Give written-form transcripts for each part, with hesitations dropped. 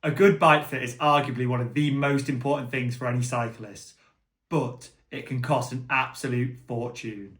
A good bike fit is arguably one of the most important things for any cyclist, but it can cost an absolute fortune.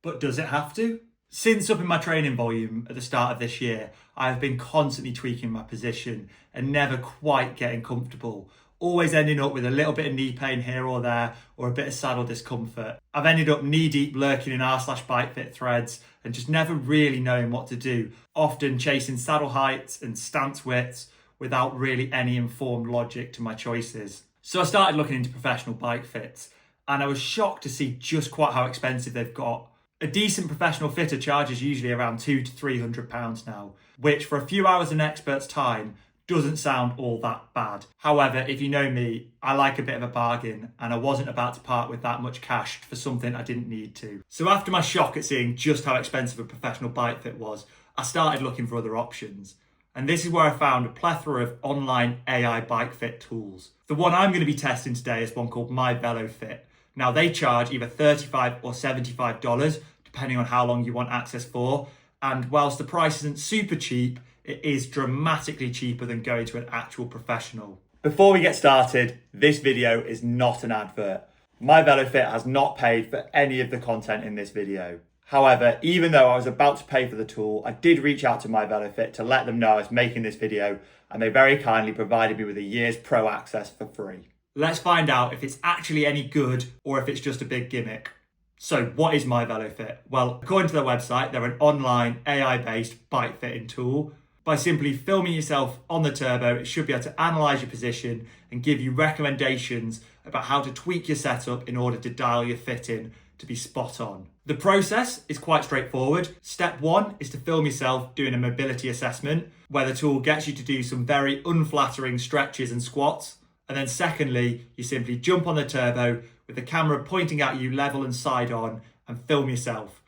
But does it have to? Since upping my training volume at the start of this year, I have been constantly tweaking my position and never quite getting comfortable, always ending up with a little bit of knee pain here or there, or a bit of saddle discomfort. I've ended up knee deep lurking in r/bike fit threads and just never really knowing what to do, often chasing saddle heights and stance widths without really any informed logic to my choices. So I started looking into professional bike fits, and I was shocked to see just quite how expensive they've got. A decent professional fitter charges usually around £200 to £300 now, which for a few hours an expert's time doesn't sound all that bad. However, if you know me, I like a bit of a bargain, and I wasn't about to part with that much cash for something I didn't need to. So after my shock at seeing just how expensive a professional bike fit was, I started looking for other options. And this is where I found a plethora of online AI bike fit tools. The one I'm going to be testing today is one called MyVeloFit. Now they charge either $35 or $75, depending on how long you want access for. And whilst the price isn't super cheap, it is dramatically cheaper than going to an actual professional. Before we get started, this video is not an advert. MyVeloFit has not paid for any of the content in this video. However, even though I was about to pay for the tool, I did reach out to MyVeloFit to let them know I was making this video, and they very kindly provided me with a year's pro access for free. Let's find out if it's actually any good or if it's just a big gimmick. So what is MyVeloFit? Well, according to their website, they're an online AI-based bike fitting tool. By simply filming yourself on the turbo, it should be able to analyse your position and give you recommendations about how to tweak your setup in order to dial your fit in to be spot on. The process is quite straightforward. Step one is to film yourself doing a mobility assessment, where the tool gets you to do some very unflattering stretches and squats. And then secondly, you simply jump on the turbo with the camera pointing at you level and side on and film yourself.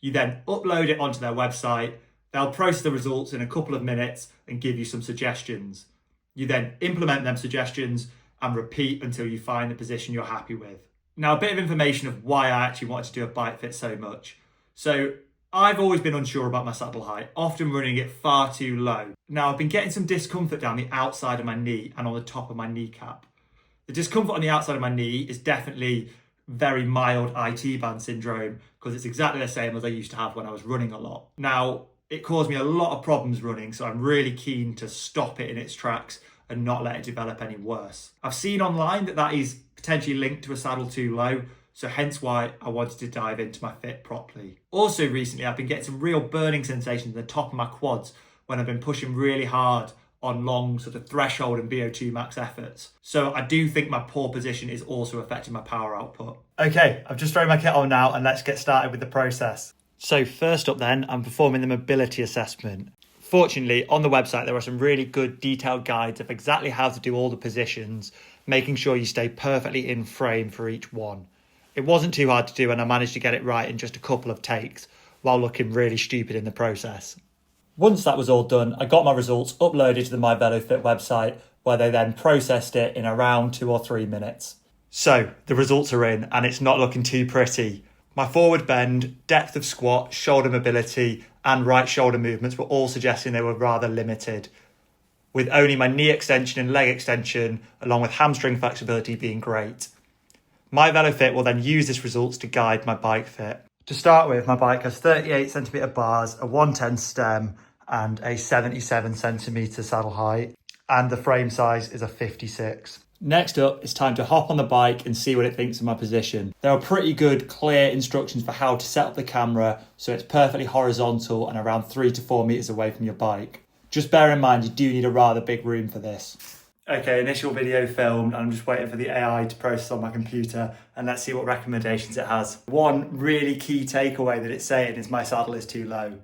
You then upload it onto their website. They'll process the results in a couple of minutes and give you some suggestions. You then implement them suggestions and repeat until you find the position you're happy with. Now, a bit of information of why I actually wanted to do a bike fit so much. So I've always been unsure about my saddle height, often running it far too low. Now, I've been getting some discomfort down the outside of my knee and on the top of my kneecap. The discomfort on the outside of my knee is definitely very mild IT band syndrome, because it's exactly the same as I used to have when I was running a lot. Now, it caused me a lot of problems running, so I'm really keen to stop it in its tracks and not let it develop any worse. I've seen online that is potentially linked to a saddle too low, so hence why I wanted to dive into my fit properly. Also recently, I've been getting some real burning sensations at the top of my quads when I've been pushing really hard on long sort of threshold and VO2 max efforts. So I do think my poor position is also affecting my power output. Okay, I've just thrown my kit on now and let's get started with the process. So first up then, I'm performing the mobility assessment. Fortunately, on the website, there are some really good detailed guides of exactly how to do all the positions, making sure you stay perfectly in frame for each one. It wasn't too hard to do, and I managed to get it right in just a couple of takes while looking really stupid in the process. Once that was all done, I got my results uploaded to the MyVeloFit website, where they then processed it in around 2 or 3 minutes. So the results are in, and it's not looking too pretty. My forward bend, depth of squat, shoulder mobility, and right shoulder movements were all suggesting they were rather limited, with only my knee extension and leg extension, along with hamstring flexibility, being great. MyVeloFit will then use this results to guide my bike fit. To start with, my bike has 38cm bars, a 110 stem, and a 77cm saddle height, and the frame size is a 56. Next up, it's time to hop on the bike and see what it thinks of my position. There are pretty good, clear instructions for how to set up the camera so it's perfectly horizontal and around 3 to 4 meters away from your bike. Just bear in mind, you do need a rather big room for this. Okay, initial video filmed. I'm just waiting for the AI to process on my computer, and let's see what recommendations it has. One really key takeaway that it's saying is my saddle is too low.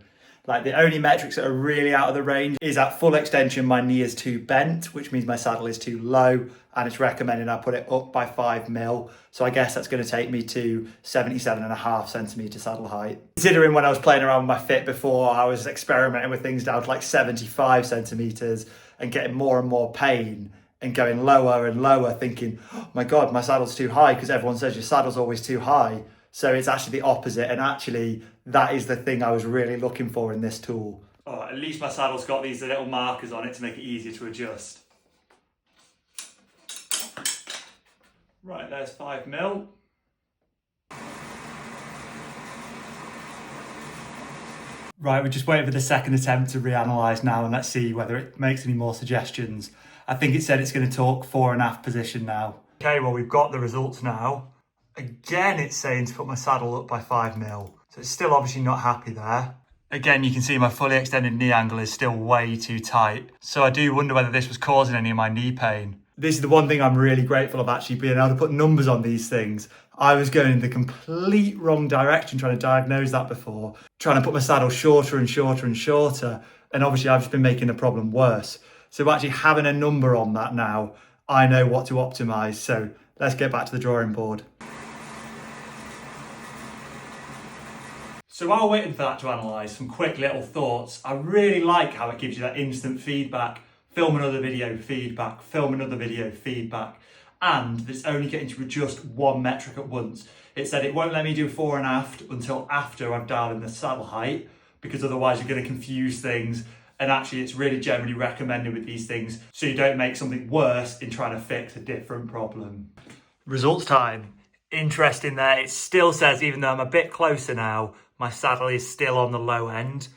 Like, the only metrics that are really out of the range is at full extension, my knee is too bent, which means my saddle is too low, and it's recommending I put it up by 5 mil. So I guess that's going to take me to 77.5cm saddle height. Considering when I was playing around with my fit before, I was experimenting with things down to like 75cm and getting more and more pain and going lower and lower, thinking, oh my God, my saddle's too high, because everyone says your saddle's always too high. So it's actually the opposite, and actually that is the thing I was really looking for in this tool. Oh, at least my saddle's got these little markers on it to make it easier to adjust. Right, there's 5 mil. Right, we're just waiting for the second attempt to reanalyse now, and let's see whether it makes any more suggestions. I think it said it's going to talk fore and aft position now. Okay, well, we've got the results now. Again, it's saying to put my saddle up by 5 mil. So it's still obviously not happy there. Again, you can see my fully extended knee angle is still way too tight. So I do wonder whether this was causing any of my knee pain. This is the one thing I'm really grateful of, actually being able to put numbers on these things. I was going in the complete wrong direction trying to diagnose that before, trying to put my saddle shorter and shorter and shorter. And obviously I've just been making the problem worse. So actually having a number on that now, I know what to optimize. So let's get back to the drawing board. So while waiting for that to analyse, some quick little thoughts. I really like how it gives you that instant feedback. Film another video, feedback, film another video, feedback. And it's only getting to adjust one metric at once. It said it won't let me do fore and aft until after I've dialed in the saddle height, because otherwise you're going to confuse things. And actually it's really generally recommended with these things so you don't make something worse in trying to fix a different problem. Results time. Interesting there. It still says, even though I'm a bit closer now, my saddle is still on the low end.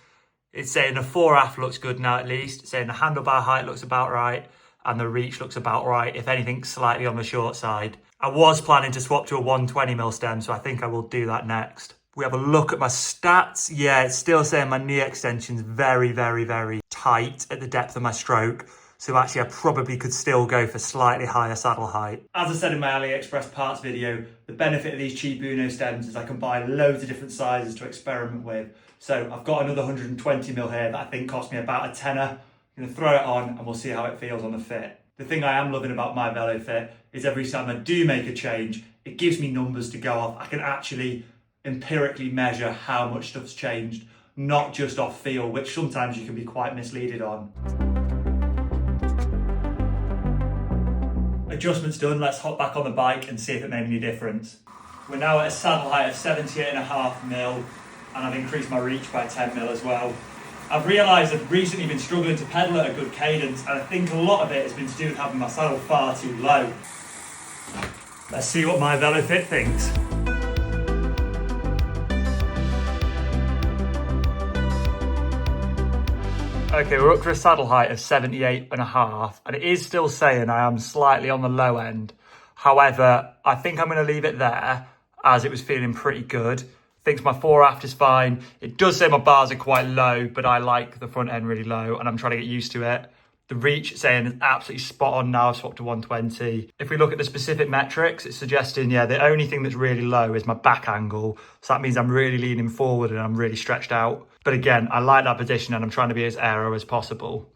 It's saying the fore aft looks good now at least. It's saying the handlebar height looks about right and the reach looks about right. If anything, slightly on the short side. I was planning to swap to a 120mm stem, so I think I will do that next. We have a look at my stats. Yeah, it's still saying my knee extension's very, very, very tight at the depth of my stroke. So actually I probably could still go for slightly higher saddle height. As I said in my AliExpress parts video, the benefit of these cheap Uno stems is I can buy loads of different sizes to experiment with. So I've got another 120mm here that I think cost me about a tenner. I'm gonna throw it on and we'll see how it feels on the fit. The thing I am loving about MyVeloFit is every time I do make a change, it gives me numbers to go off. I can actually empirically measure how much stuff's changed, not just off feel, which sometimes you can be quite misleaded on. Adjustments done, let's hop back on the bike and see if it made any difference. We're now at a saddle height of 78.5mm, and I've increased my reach by 10mm as well. I've realised I've recently been struggling to pedal at a good cadence, and I think a lot of it has been to do with having my saddle far too low. Let's see what MyVeloFit thinks. Okay, we're up to a saddle height of 78.5, and it is still saying I am slightly on the low end. However, I think I'm going to leave it there as it was feeling pretty good. Thinks my fore aft is fine. It does say my bars are quite low, but I like the front end really low and I'm trying to get used to it. The reach saying is absolutely spot on now. I've swapped to 120. If we look at the specific metrics, it's suggesting, yeah, the only thing that's really low is my back angle. So that means I'm really leaning forward and I'm really stretched out. But again, I like that position and I'm trying to be as aero as possible.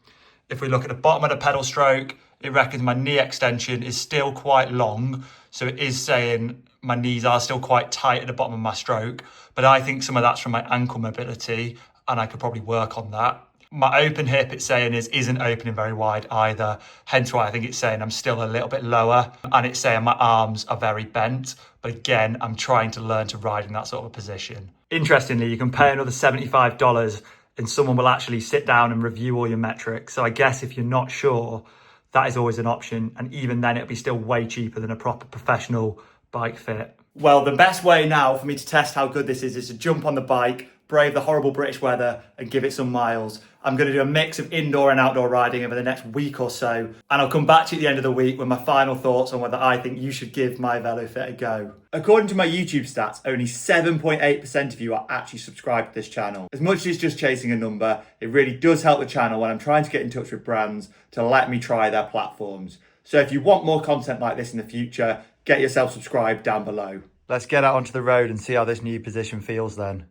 If we look at the bottom of the pedal stroke, it reckons my knee extension is still quite long. So it is saying my knees are still quite tight at the bottom of my stroke. But I think some of that's from my ankle mobility and I could probably work on that. My open hip, it's saying, isn't opening very wide either. Hence why I think it's saying I'm still a little bit lower. And it's saying my arms are very bent. But again, I'm trying to learn to ride in that sort of a position. Interestingly, you can pay another $75 and someone will actually sit down and review all your metrics. So I guess if you're not sure, that is always an option. And even then, it'll be still way cheaper than a proper professional bike fit. Well, the best way now for me to test how good this is to jump on the bike, brave the horrible British weather and give it some miles. I'm going to do a mix of indoor and outdoor riding over the next week or so, and I'll come back to you at the end of the week with my final thoughts on whether I think you should give MyVeloFit a go. According to my YouTube stats, only 7.8% of you are actually subscribed to this channel. As much as it's just chasing a number, it really does help the channel when I'm trying to get in touch with brands to let me try their platforms. So if you want more content like this in the future, get yourself subscribed down below. Let's get out onto the road and see how this new position feels then.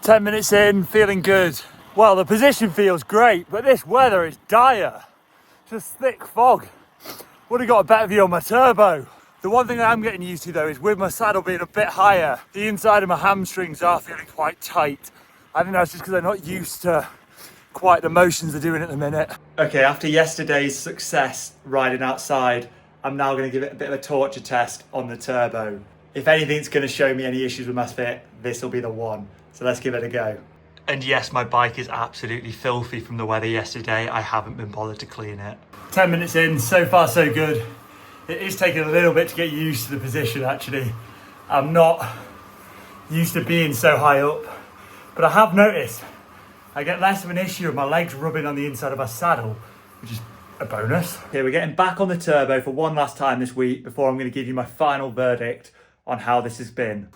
10 minutes in, feeling good. Well, the position feels great, but this weather is dire. Just thick fog. Would have got a better view on my turbo. The one thing I am getting used to though is with my saddle being a bit higher, the inside of my hamstrings are feeling quite tight. I think that's just because I'm not used to quite the motions they're doing at the minute. Okay, after yesterday's success riding outside, I'm now going to give it a bit of a torture test on the turbo. If anything's going to show me any issues with my fit, this will be the one. So let's give it a go. And yes, my bike is absolutely filthy from the weather yesterday. I haven't been bothered to clean it. 10 minutes in, so far so good. It is taking a little bit to get used to the position actually. I'm not used to being so high up, but I have noticed I get less of an issue with my legs rubbing on the inside of my saddle, which is a bonus. Okay, we're getting back on the turbo for one last time this week before I'm going to give you my final verdict on how this has been.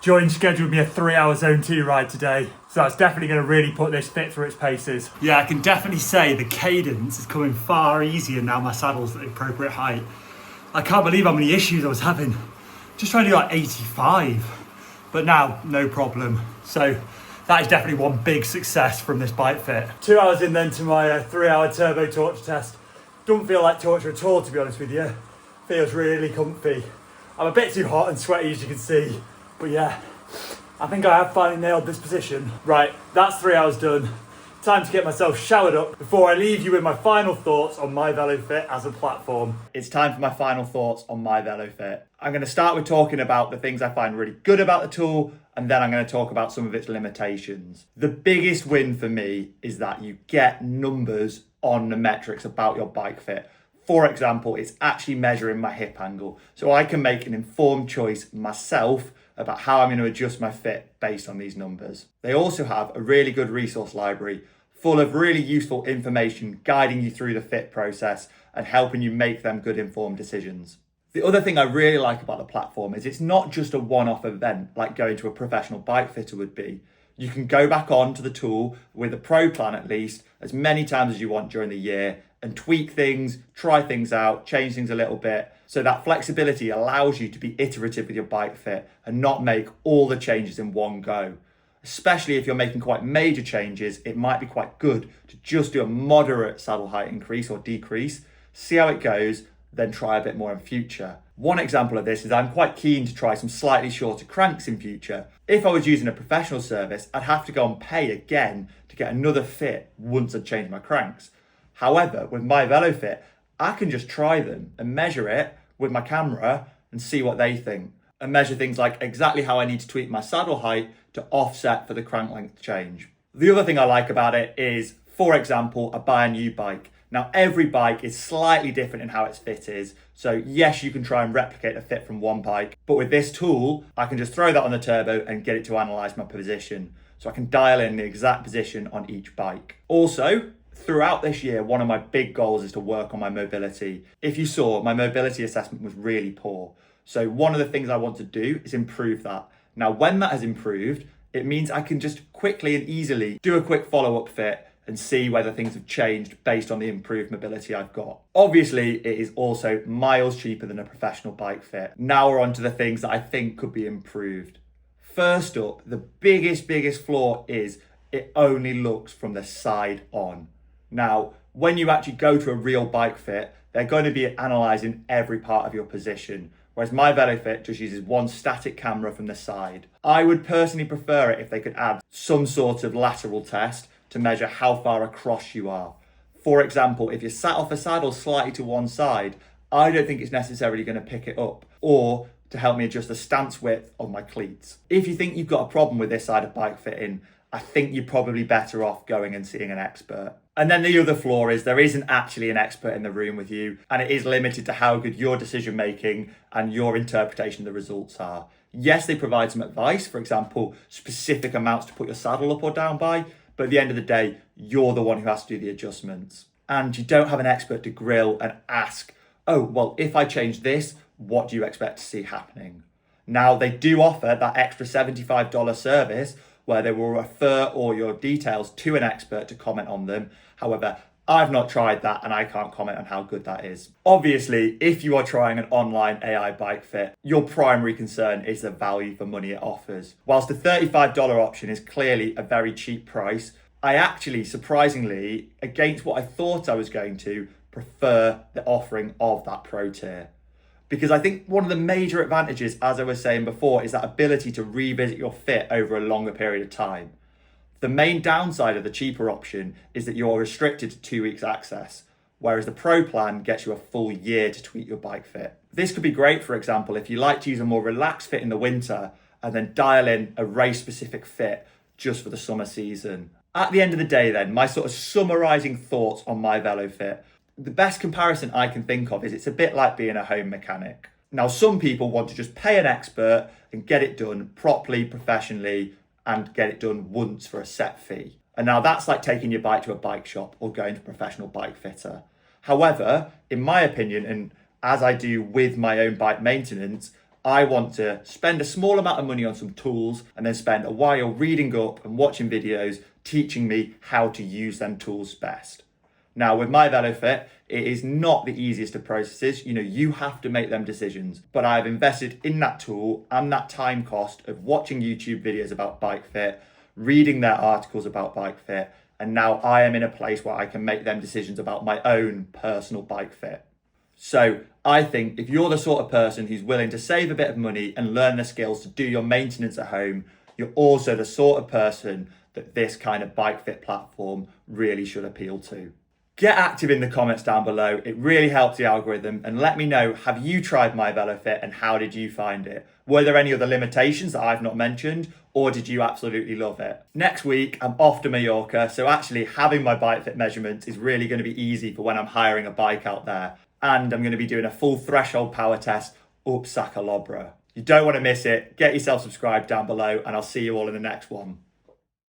Jordan scheduled me a 3-hour Zone 2 ride today, so that's definitely going to really put this fit through its paces. Yeah, I can definitely say the cadence is coming far easier now my saddle's at the appropriate height. I can't believe how many issues I was having. Just trying to do like 85, but now no problem. So that is definitely one big success from this bike fit. 2 hours in then to my 3-hour turbo torture test. Don't feel like torture at all, to be honest with you. Feels really comfy. I'm a bit too hot and sweaty, as you can see. But yeah, I think I have finally nailed this position. Right, that's 3 hours done. Time to get myself showered up before I leave you with my final thoughts on MyVeloFit as a platform. It's time for my final thoughts on MyVeloFit. I'm going to start with talking about the things I find really good about the tool, and then I'm going to talk about some of its limitations. The biggest win for me is that you get numbers on the metrics about your bike fit. For example, it's actually measuring my hip angle, so I can make an informed choice myself about how I'm going to adjust my fit based on these numbers. They also have a really good resource library full of really useful information guiding you through the fit process and helping you make them good informed decisions. The other thing I really like about the platform is it's not just a one-off event like going to a professional bike fitter would be. You can go back on to the tool with a pro plan at least as many times as you want during the year and tweak things, try things out, change things a little bit. So that flexibility allows you to be iterative with your bike fit and not make all the changes in one go. Especially if you're making quite major changes, it might be quite good to just do a moderate saddle height increase or decrease, see how it goes, then try a bit more in future. One example of this is I'm quite keen to try some slightly shorter cranks in future. If I was using a professional service, I'd have to go and pay again to get another fit once I'd changed my cranks. However, with MyVeloFit, I can just try them and measure it with my camera and see what they think, and measure things like exactly how I need to tweak my saddle height to offset for the crank length change. The other thing I like about it is, for example, I buy a new bike. Now, every bike is slightly different in how its fit is. So yes, you can try and replicate a fit from one bike, but with this tool, I can just throw that on the turbo and get it to analyze my position. So I can dial in the exact position on each bike. Also, throughout this year, one of my big goals is to work on my mobility. If you saw, my mobility assessment was really poor. So one of the things I want to do is improve that. Now, when that has improved, it means I can just quickly and easily do a quick follow-up fit and see whether things have changed based on the improved mobility I've got. Obviously, it is also miles cheaper than a professional bike fit. Now we're on to the things that I think could be improved. First up, the biggest flaw is it only looks from the side on. Now, when you actually go to a real bike fit, they're going to be analysing every part of your position, whereas MyVeloFit just uses one static camera from the side. I would personally prefer it if they could add some sort of lateral test to measure how far across you are. For example, if you're sat off a saddle slightly to one side, I don't think it's necessarily going to pick it up, or to help me adjust the stance width of my cleats. If you think you've got a problem with this side of bike fitting, I think you're probably better off going and seeing an expert. And then the other flaw is there isn't actually an expert in the room with you, and it is limited to how good your decision making and your interpretation of the results are. Yes, they provide some advice, for example, specific amounts to put your saddle up or down by, but at the end of the day, you're the one who has to do the adjustments. And you don't have an expert to grill and ask, oh, well, if I change this, what do you expect to see happening? Now, they do offer that extra $75 service where they will refer all your details to an expert to comment on them. However, I've not tried that and I can't comment on how good that is. Obviously, if you are trying an online AI bike fit, your primary concern is the value for money it offers. Whilst the $35 option is clearly a very cheap price, I actually, surprisingly, against what I thought I was going to, prefer the offering of that pro tier. Because I think one of the major advantages, as I was saying before, is that ability to revisit your fit over a longer period of time. The main downside of the cheaper option is that you're restricted to 2 weeks access, whereas the Pro plan gets you a full year to tweak your bike fit. This could be great, for example, if you like to use a more relaxed fit in the winter and then dial in a race-specific fit just for the summer season. At the end of the day then, my sort of summarising thoughts on MyVeloFit. The best comparison I can think of is it's a bit like being a home mechanic. Now, some people want to just pay an expert and get it done properly, professionally, and get it done once for a set fee. And now that's like taking your bike to a bike shop or going to a professional bike fitter. However, in my opinion, and as I do with my own bike maintenance, I want to spend a small amount of money on some tools and then spend a while reading up and watching videos teaching me how to use them tools best. Now, with MyVeloFit, it is not the easiest of processes. You have to make them decisions, but I've invested in that tool and that time cost of watching YouTube videos about bike fit, reading their articles about bike fit, and now I am in a place where I can make them decisions about my own personal bike fit. So I think if you're the sort of person who's willing to save a bit of money and learn the skills to do your maintenance at home, you're also the sort of person that this kind of bike fit platform really should appeal to. Get active in the comments down below. It really helps the algorithm, and let me know, have you tried MyVeloFit and how did you find it? Were there any other limitations that I've not mentioned, or did you absolutely love it? Next week, I'm off to Mallorca, so actually having my bike fit measurements is really going to be easy for when I'm hiring a bike out there. And I'm going to be doing a full threshold power test up Sacalobra. You don't want to miss it. Get yourself subscribed down below, and I'll see you all in the next one.